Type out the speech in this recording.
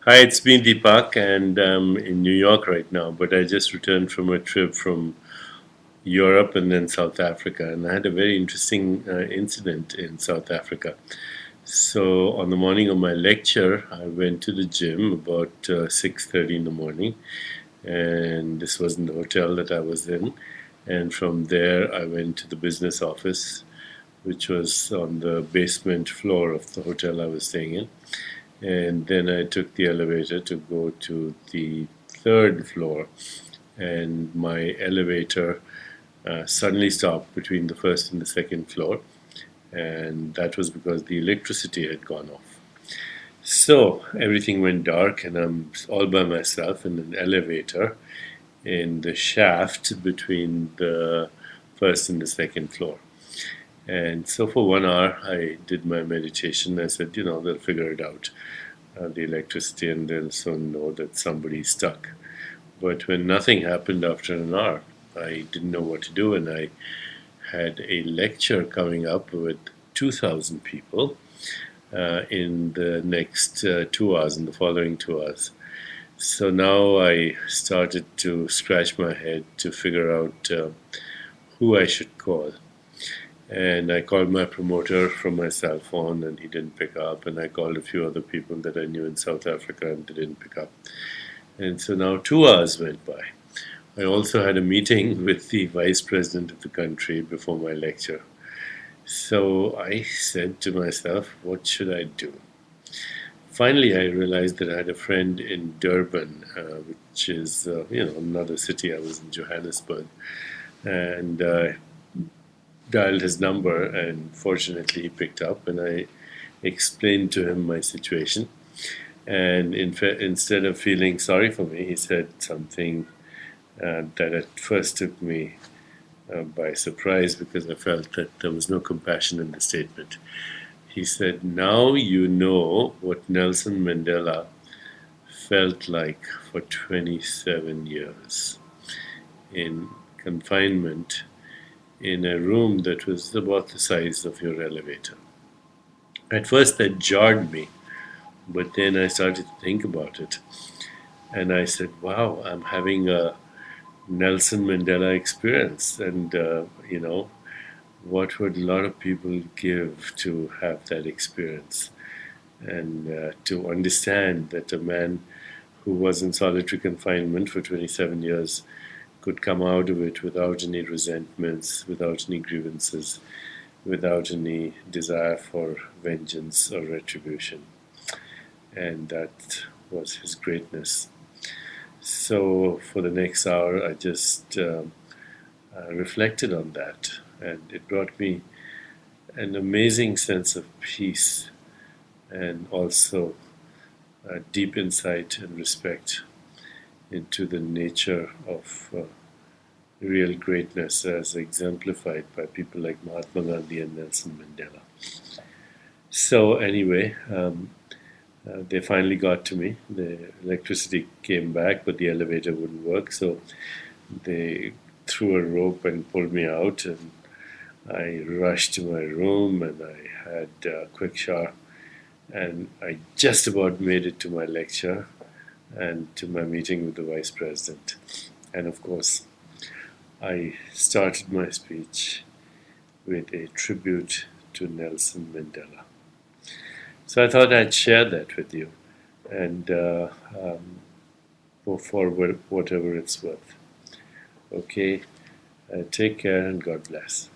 Hi, it's me, Deepak, and I'm in New York right now. But I just returned from a trip from Europe and then South Africa, and I had a very interesting incident in South Africa. So on the morning of my lecture, I went to the gym about 6:30 in the morning, and this was in the hotel that I was in. And from there, I went to the business office, which was on the basement floor of the hotel I was staying in. And then I took the elevator to go to the third floor, and my elevator suddenly stopped between the first and the second floor, and that was because the electricity had gone off. So everything went dark, and I'm all by myself in an elevator in the shaft between the first and the second floor. And so for 1 hour, I did my meditation. I said, they'll figure it out, the electricity, and they'll soon know that somebody's stuck. But when nothing happened after an hour, I didn't know what to do, and I had a lecture coming up with 2,000 people in the next 2 hours, in the following 2 hours. So now I started to scratch my head to figure out who I should call. And I called my promoter from my cell phone, and he didn't pick up. And I called a few other people that I knew in South Africa, and they didn't pick up. And so now 2 hours went by. I also had a meeting with the vice president of the country before my lecture. So I said to myself, what should I do? Finally, I realized that I had a friend in Durban, which is another city. I was in Johannesburg, and dialed his number, and fortunately he picked up, and I explained to him my situation. And instead of feeling sorry for me, he said something that at first took me by surprise, because I felt that there was no compassion in the statement. He said, "Now you know what Nelson Mandela felt like for 27 years in confinement in a room that was about the size of your elevator." At first, that jarred me, but then I started to think about it. And I said, wow, I'm having a Nelson Mandela experience. And, what would a lot of people give to have that experience, and to understand that a man who was in solitary confinement for 27 years could come out of it without any resentments, without any grievances, without any desire for vengeance or retribution. And that was his greatness. So for the next hour, I just reflected on that, and it brought me an amazing sense of peace, and also a deep insight and respect into the nature of real greatness as exemplified by people like Mahatma Gandhi and Nelson Mandela. So, anyway, they finally got to me. The electricity came back, but the elevator wouldn't work. So they threw a rope and pulled me out, and I rushed to my room, and I had a quick shower, and I just about made it to my lecture and to my meeting with the vice president. And of course, I started my speech with a tribute to Nelson Mandela. So I thought I'd share that with you, and go forward whatever it's worth. Okay, take care and God bless.